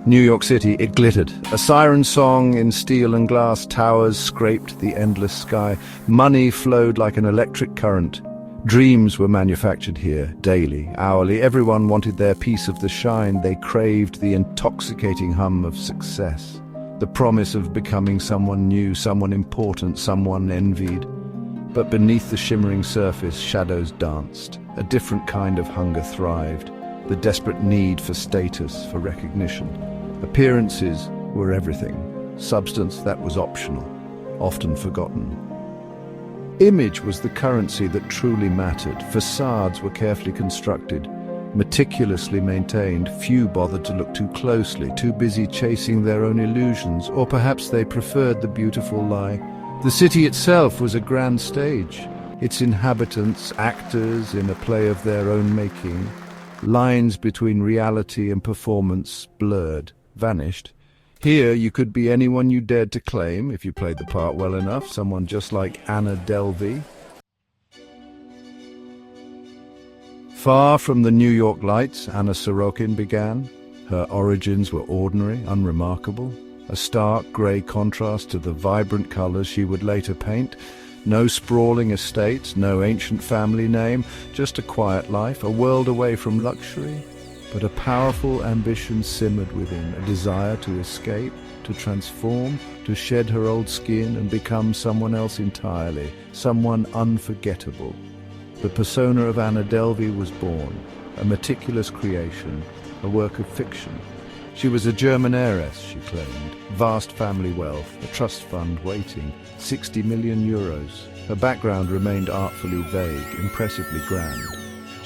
New York City, it glittered. A siren song in steel and glass towers scraped the endless sky. Money flowed like an electric current. Dreams were manufactured here, daily, hourly. Everyone wanted their piece of the shine. They craved the intoxicating hum of success, the promise of becoming someone new, someone important, someone envied. But beneath the shimmering surface, shadows danced. A different kind of hunger thrived, the desperate need for status, for recognition. Appearances were everything. Substance, that was optional, often forgotten. Image was the currency that truly mattered. Facades were carefully constructed, meticulously maintained. Few bothered to look too closely, too busy chasing their own illusions, or perhaps they preferred the beautiful lie. The city itself was a grand stage, its inhabitants actors in a play of their own making. Lines between reality and performance blurred, vanished. Here you could be anyone you dared to claim, if you played the part well enough, someone just like Anna Delvey. Far from the New York lights, Anna Sorokin began. Her origins were ordinary, unremarkable, a stark grey contrast to the vibrant colours she would later paint. No sprawling estates, no ancient family name, just a quiet life, a world away from luxury. But a powerful ambition simmered within, a desire to escape, to transform, to shed her old skin and become someone else entirely, someone unforgettable. The persona of Anna Delvey was born, a meticulous creation, a work of fiction. She was a German heiress, she claimed, vast family wealth, a trust fund waiting, 60 million euros. Her background remained artfully vague, impressively grand.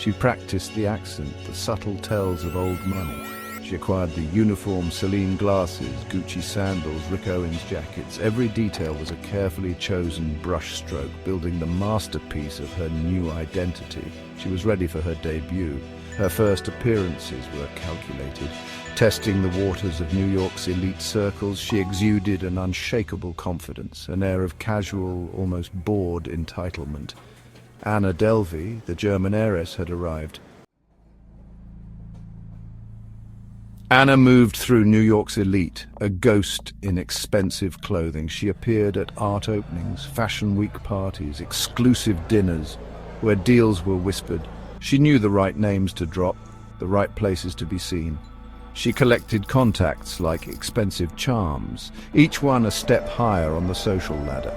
She practiced the accent, the subtle tells of old money. She acquired the uniform Celine glasses, Gucci sandals, Rick Owens jackets. Every detail was a carefully chosen brushstroke, building the masterpiece of her new identity. She was ready for her debut. Her first appearances were calculated. Testing the waters of New York's elite circles, she exuded an unshakable confidence, an air of casual, almost bored entitlement. Anna Delvey, the German heiress, had arrived. Anna moved through New York's elite, a ghost in expensive clothing. She appeared at art openings, fashion week parties, exclusive dinners, where deals were whispered. She knew the right names to drop, the right places to be seen. She collected contacts like expensive charms, each one a step higher on the social ladder.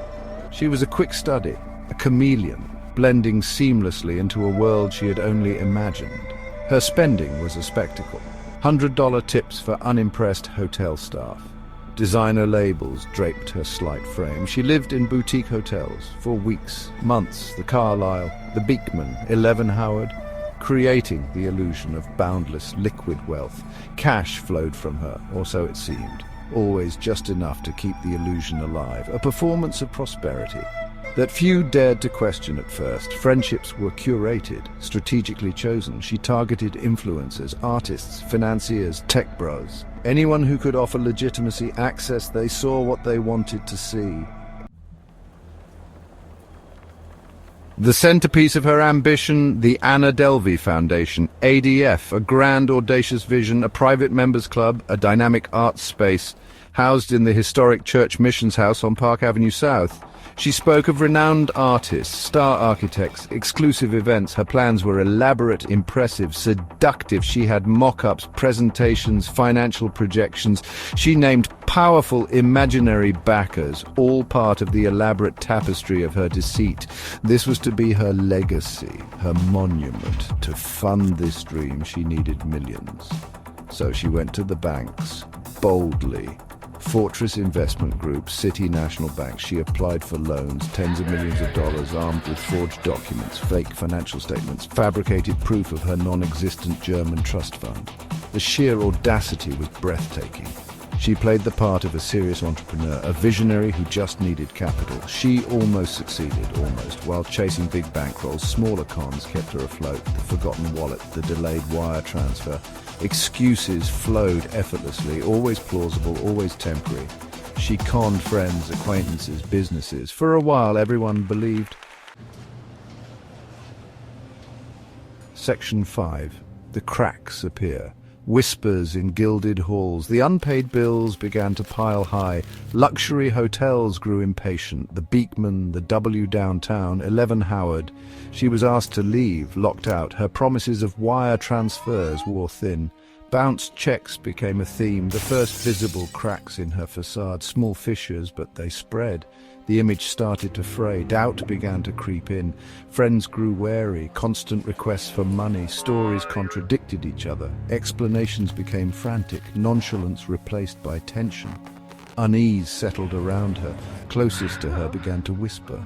She was a quick study, a chameleon, blending seamlessly into a world she had only imagined. Her spending was a spectacle. $100 tips for unimpressed hotel staff. Designer labels draped her slight frame. She lived in boutique hotels for weeks, months, the Carlyle, the Beekman, 11 Howard, creating the illusion of boundless liquid wealth. Cash flowed from her, or so it seemed, always just enough to keep the illusion alive, a performance of prosperity that few dared to question at first. Friendships were curated, strategically chosen. She targeted influencers, artists, financiers, tech bros. Anyone who could offer legitimacy, access. They saw what they wanted to see. The centerpiece of her ambition, the Anna Delvey Foundation, ADF, a grand, audacious vision, a private members club, a dynamic arts space, housed in the historic Church Missions House on Park Avenue South. She spoke of renowned artists, star architects, exclusive events. Her plans were elaborate, impressive, seductive. She had mock-ups, presentations, financial projections. She named powerful imaginary backers, all part of the elaborate tapestry of her deceit. This was to be her legacy, her monument. To fund this dream, she needed millions. So she went to the banks, boldly. Fortress Investment Group, City National Bank. She applied for loans, tens of millions of dollars, armed with forged documents, fake financial statements, fabricated proof of her non-existent German trust fund. The sheer audacity was breathtaking. She played the part of a serious entrepreneur, a visionary who just needed capital. She almost succeeded, while chasing big bankrolls. Smaller cons kept her afloat, the forgotten wallet, the delayed wire transfer. Excuses flowed effortlessly, always plausible, always temporary. She conned friends, acquaintances, businesses. For a while, everyone believed. Section 5. The cracks appear. Whispers in gilded halls. The unpaid bills began to pile high. Luxury hotels grew impatient. The Beekman, the W downtown, 11 Howard. She was asked to leave, locked out. Her promises of wire transfers wore thin. Bounced checks became a theme, the first visible cracks in her facade, small fissures, but they spread. The image started to fray, doubt began to creep in. Friends grew wary, constant requests for money, stories contradicted each other. Explanations became frantic, nonchalance replaced by tension. Unease settled around her, closest to her began to whisper.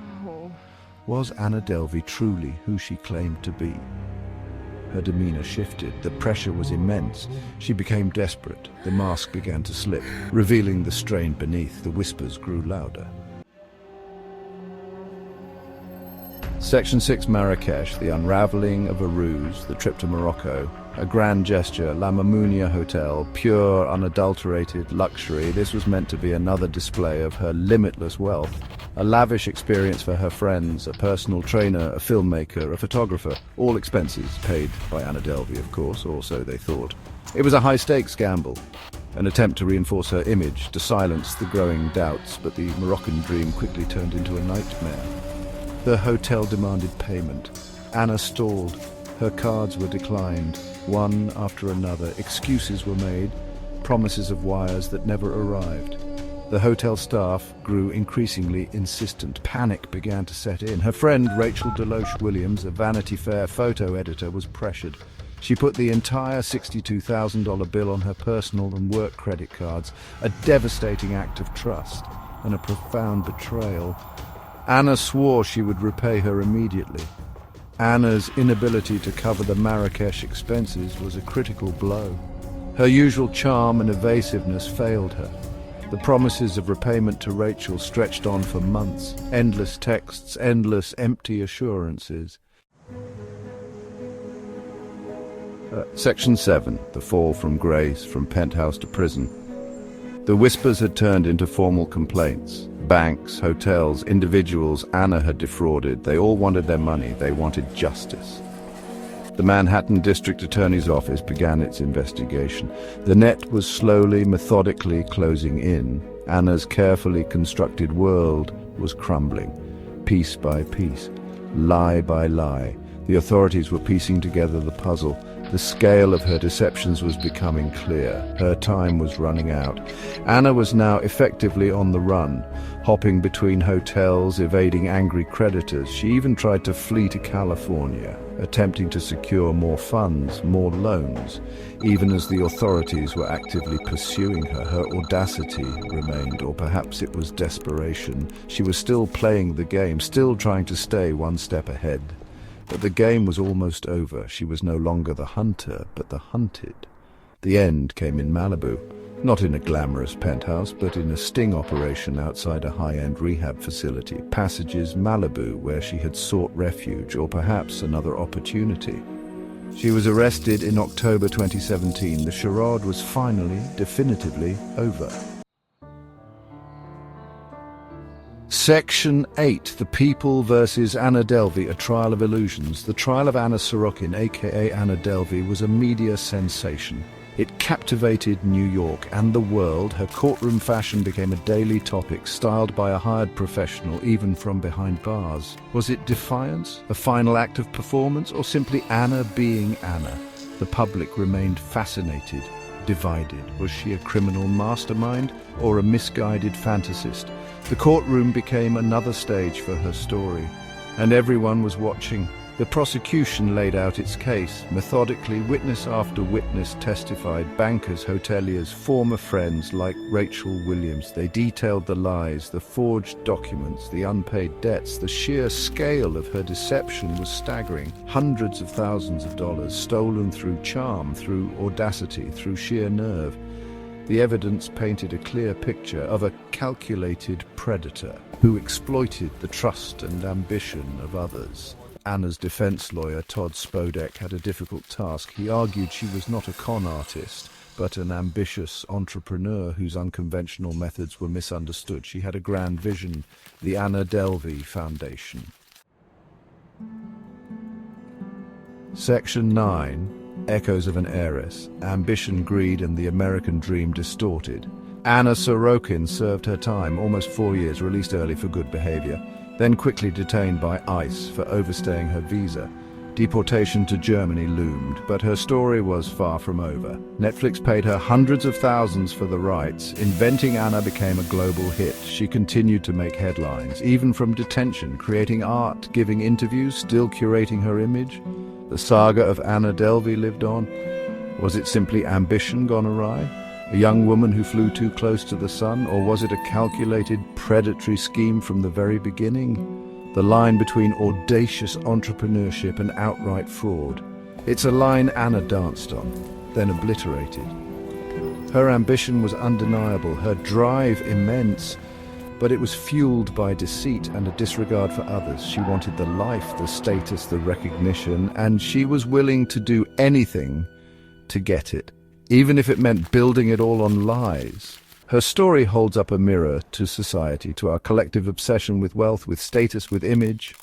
Was Anna Delvey truly who she claimed to be? Her demeanor shifted. The pressure was immense. She became desperate. The mask began to slip, revealing the strain beneath. The whispers grew louder. Section 6, Marrakesh, the unraveling of a ruse, the trip to Morocco, a grand gesture, La Mamounia Hotel, pure, unadulterated luxury. This was meant to be another display of her limitless wealth. A lavish experience for her friends, a personal trainer, a filmmaker, a photographer, all expenses paid by Anna Delvey, of course, or so they thought. It was a high-stakes gamble, an attempt to reinforce her image, to silence the growing doubts, but the Moroccan dream quickly turned into a nightmare. The hotel demanded payment. Anna stalled. Her cards were declined, one after another. Excuses were made, promises of wires that never arrived. The hotel staff grew increasingly insistent. Panic began to set in. Her friend Rachel Deloche-Williams, a Vanity Fair photo editor, was pressured. She put the entire $62,000 bill on her personal and work credit cards, a devastating act of trust and a profound betrayal. Anna swore she would repay her immediately. Anna's inability to cover the Marrakesh expenses was a critical blow. Her usual charm and evasiveness failed her. The promises of repayment to Rachel stretched on for months. Endless texts, endless empty assurances. Section 7, the fall from grace, from penthouse to prison. The whispers had turned into formal complaints. Banks, hotels, individuals Anna had defrauded, they all wanted their money, they wanted justice. The Manhattan District Attorney's Office began its investigation. The net was slowly, methodically closing in. Anna's carefully constructed world was crumbling, piece by piece, lie by lie. The authorities were piecing together the puzzle. The scale of her deceptions was becoming clear. Her time was running out. Anna was now effectively on the run, hopping between hotels, evading angry creditors. She even tried to flee to California, attempting to secure more funds, more loans. Even as the authorities were actively pursuing her, her audacity remained, or perhaps it was desperation. She was still playing the game, still trying to stay one step ahead. But the game was almost over. She was no longer the hunter, but the hunted. The end came in Malibu, not in a glamorous penthouse, but in a sting operation outside a high-end rehab facility. Passages Malibu, where she had sought refuge, or perhaps another opportunity. She was arrested in October 2017. The charade was finally, definitively over. Section 8, The People versus Anna Delvey, A Trial of Illusions. The trial of Anna Sorokin, aka Anna Delvey, was a media sensation. It captivated New York and the world. Her courtroom fashion became a daily topic, styled by a hired professional, even from behind bars. Was it defiance, a final act of performance, or simply Anna being Anna? The public remained fascinated, divided. Was she a criminal mastermind or a misguided fantasist? The courtroom became another stage for her story, and everyone was watching. The prosecution laid out its case. Methodically, witness after witness testified, bankers, hoteliers, former friends like Rachel Williams. They detailed the lies, the forged documents, the unpaid debts. The sheer scale of her deception was staggering. Hundreds of thousands of dollars stolen through charm, through audacity, through sheer nerve. The evidence painted a clear picture of a calculated predator who exploited the trust and ambition of others. Anna's defense lawyer, Todd Spodek, had a difficult task. He argued she was not a con artist, but an ambitious entrepreneur whose unconventional methods were misunderstood. She had a grand vision, the Anna Delvey Foundation. Section 9. echoes of an heiress, ambition, greed, and the American dream distorted. Anna Sorokin served her time, almost 4 years, released early for good behavior, then quickly detained by ICE for overstaying her visa. Deportation to Germany loomed, but her story was far from over. Netflix paid her hundreds of thousands for the rights. Inventing Anna became a global hit. She continued to make headlines, even from detention, creating art, giving interviews, still curating her image. The saga of Anna Delvey lived on. Was it simply ambition gone awry? A young woman who flew too close to the sun? Or was it a calculated, predatory scheme from the very beginning? The line between audacious entrepreneurship and outright fraud. It's a line Anna danced on, then obliterated. Her ambition was undeniable, her drive immense, but it was fueled by deceit and a disregard for others. She wanted the life, the status, the recognition, and she was willing to do anything to get it, even if it meant building it all on lies. Her story holds up a mirror to society, to our collective obsession with wealth, with status, with image.